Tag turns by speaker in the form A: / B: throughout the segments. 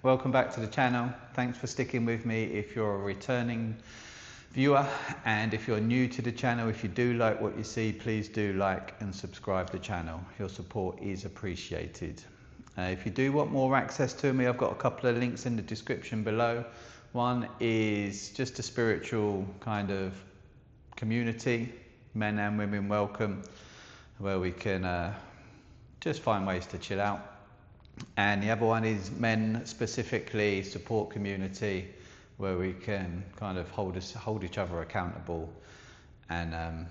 A: Welcome back to the channel. Thanks for sticking with me if you're a returning viewer, and if you're new to the channel, if you do like what you see, please do like and subscribe to the channel. Your support is appreciated. If you do want more access to me, I've got a couple of links in the description below. One is just a spiritual kind of community, men and women welcome, where we can just find ways to chill out. And the other one is men specifically support community, where we can kind of hold each other accountable, and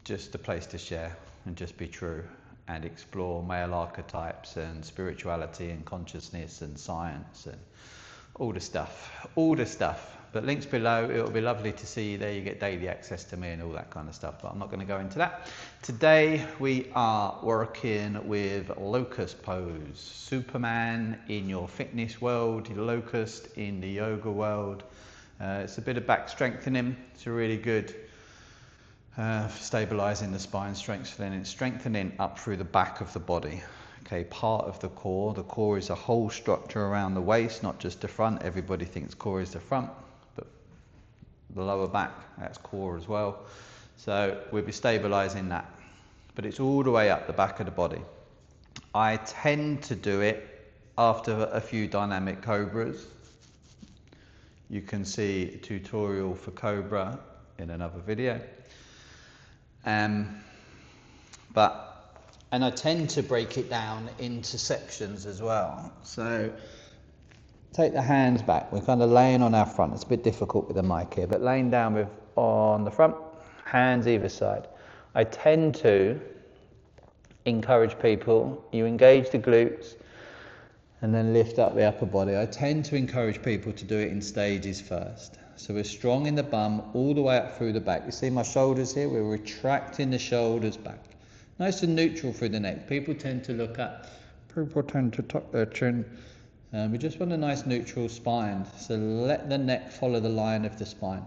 A: just a place to share and just be true and explore male archetypes and spirituality and consciousness and science and all the stuff. But links below. It'll be lovely to see you there. You get daily access to me and all that kind of stuff, but I'm not going to go into that. Today we are working with Locust pose. Superman in your fitness world, Locust in the yoga world. It's a bit of back strengthening. It's a really good stabilizing the spine, strengthening up through the back of the body. Okay, part of the core. The core is a whole structure around the waist, not just the front. Everybody thinks core is the front, but the lower back, that's core as well. So we'll be stabilizing that, but it's all the way up the back of the body. I tend to do it after a few dynamic cobras. You can see a tutorial for cobra in another video. And I tend to break it down into sections as well. So take the hands back. We're kind of laying on our front. It's a bit difficult with the mic here, but laying down on the front, hands either side. I tend to encourage people, you engage the glutes and then lift up the upper body. I tend to encourage people to do it in stages first. So we're strong in the bum all the way up through the back. You see my shoulders here? We're retracting the shoulders back. Nice and neutral through the neck. People tend to tuck their chin. We just want a nice neutral spine. So let the neck follow the line of the spine.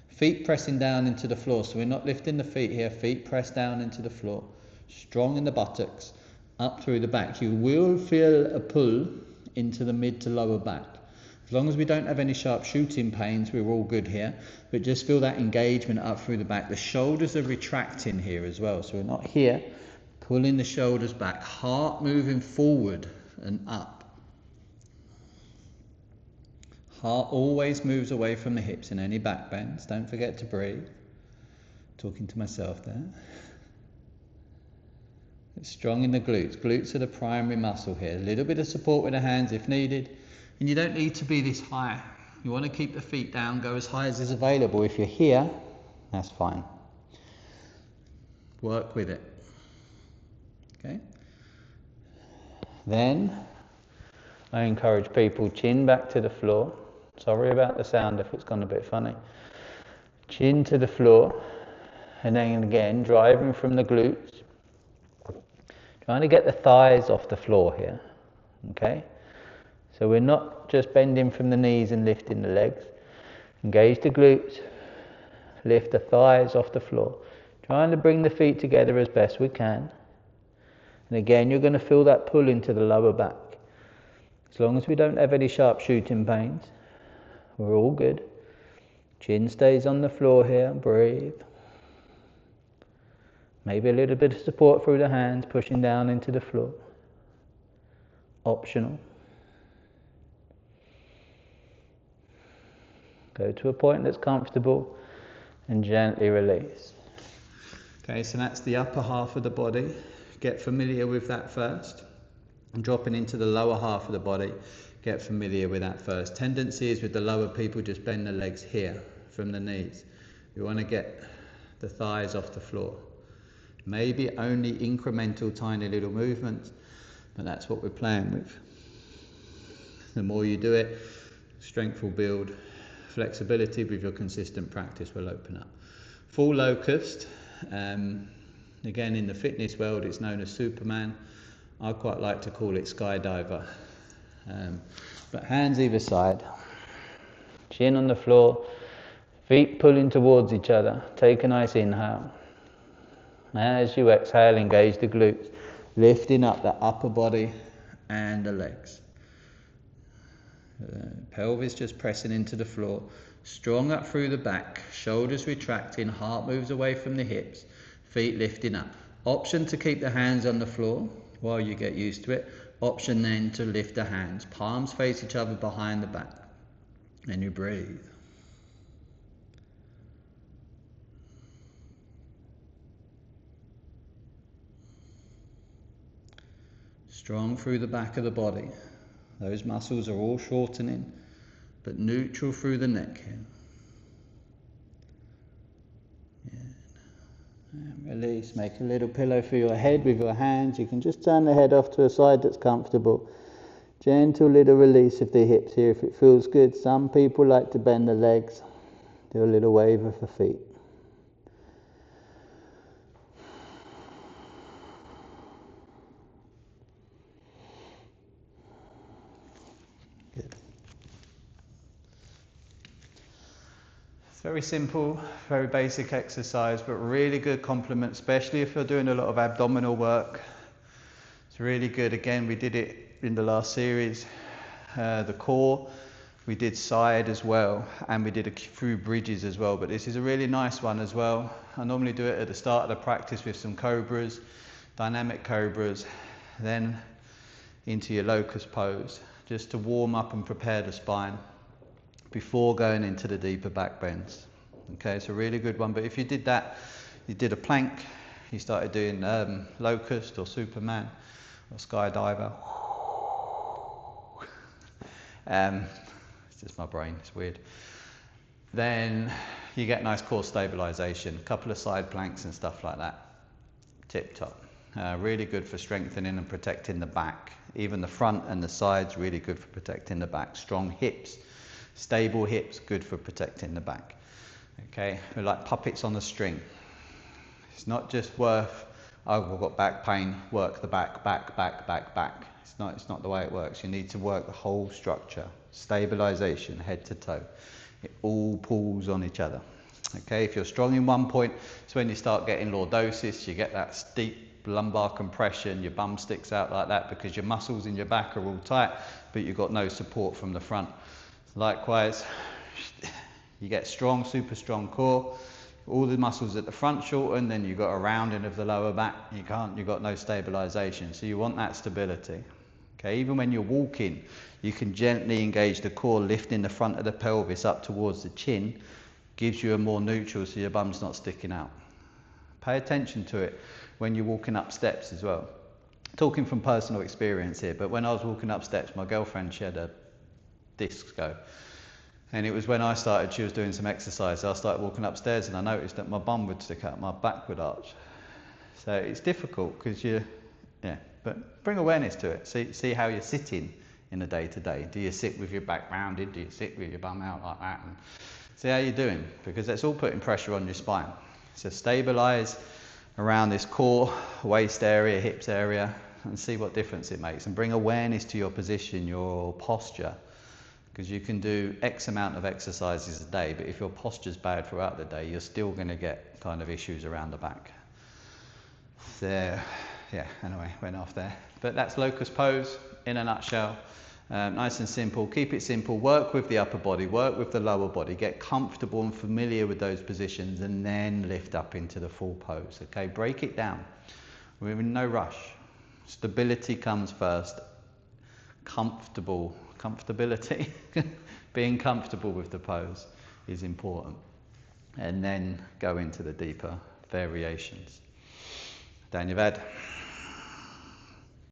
A: Feet pressing down into the floor. So we're not lifting the feet here. Feet press down into the floor. Strong in the buttocks, up through the back. You will feel a pull into the mid to lower back. As long as we don't have any sharp shooting pains, we're all good here. But just feel that engagement up through the back. The shoulders are retracting here as well. So we're not here, pulling the shoulders back. Heart moving forward and up. Heart always moves away from the hips in any back bends. Don't forget to breathe. Talking to myself there. It's strong in the glutes. Glutes are the primary muscle here. A little bit of support with the hands if needed. And you don't need to be this high. You want to keep the feet down, go as high as is available. If you're here, that's fine. Work with it. Okay? Then I encourage people chin back to the floor. Sorry about the sound if it's gone a bit funny. Chin to the floor, and then again driving from the glutes. Trying to get the thighs off the floor here. Okay? So we're not just bending from the knees and lifting the legs. Engage the glutes, lift the thighs off the floor. Trying to bring the feet together as best we can. And again, you're going to feel that pull into the lower back. As long as we don't have any sharp shooting pains, we're all good. Chin stays on the floor here, breathe. Maybe a little bit of support through the hands, pushing down into the floor. Optional. Go to a point that's comfortable and gently release. Okay, so that's the upper half of the body. Get familiar with that first. And dropping into the lower half of the body, get familiar with that first. Tendency is with the lower people, just bend the legs here from the knees. You want to get the thighs off the floor. Maybe only incremental tiny little movements, but that's what we're playing with. The more you do it, strength will build. Flexibility with your consistent practice will open up. Full locust, again in the fitness world it's known as Superman. I quite like to call it skydiver. But hands either side, chin on the floor, feet pulling towards each other. Take a nice inhale. As you exhale, engage the glutes, lifting up the upper body and the legs. Pelvis just pressing into the floor. Strong up through the back, shoulders retracting, heart moves away from the hips, feet lifting up. Option to keep the hands on the floor while you get used to it. Option then to lift the hands. Palms face each other behind the back. And you breathe. Strong through the back of the body. Those muscles are all shortening, but neutral through the neck here. And release. Make a little pillow for your head with your hands. You can just turn the head off to a side that's comfortable. Gentle little release of the hips here if it feels good. Some people like to bend the legs. Do a little wave of the feet. Good. It's very simple, very basic exercise, but really good complement, especially if you're doing a lot of abdominal work. It's really good. Again, we did it in the last series, the core, we did side as well, and we did a few bridges as well, but this is a really nice one as well. I normally do it at the start of the practice with some cobras, dynamic cobras, then into your locust pose, just to warm up and prepare the spine before going into the deeper back bends. Okay, it's a really good one, but if you did that, you did a plank, you started doing locust or Superman or skydiver, it's just my brain, it's weird. Then you get nice core stabilization, a couple of side planks and stuff like that. Tip top. Really good for strengthening and protecting the back. Even the front and the sides, really good for protecting the back. Strong hips, stable hips, good for protecting the back. Okay, we're like puppets on a string. It's not just worth, oh, I've got back pain, work the back, back, back, back, back. It's not the way it works. You need to work the whole structure. Stabilization, head to toe. It all pulls on each other. Okay, if you're strong in one point, it's when you start getting lordosis, you get that steep lumbar compression, your bum sticks out like that because your muscles in your back are all tight, but you've got no support from the front. Likewise, you get strong, super strong core, all the muscles at the front shorten, then you've got a rounding of the lower back, you've got no stabilization, so you want that stability. Okay, even when you're walking, you can gently engage the core, lifting the front of the pelvis up towards the chin, gives you a more neutral so your bum's not sticking out. Pay attention to it when you're walking up steps as well. Talking from personal experience here, but when I was walking up steps, my girlfriend, she had a disc go. And it was when I started, she was doing some exercise, I started walking upstairs and I noticed that my bum would stick out, my back would arch. So it's difficult because but bring awareness to it. See how you're sitting in the day-to-day. Do you sit with your back rounded? Do you sit with your bum out like that? And see how you're doing, because that's all putting pressure on your spine. So stabilize around this core, waist area, hips area, and see what difference it makes. And bring awareness to your position, your posture, because you can do X amount of exercises a day, but if your posture's bad throughout the day, you're still going to get kind of issues around the back. There, yeah, anyway, went off there. But that's locust pose in a nutshell. Nice and simple. Keep it simple. Work with the upper body, work with the lower body. Get comfortable and familiar with those positions and then lift up into the full pose. Okay, break it down. We're in no rush. Stability comes first. Comfortability, being comfortable with the pose is important. And then go into the deeper variations. Down your head.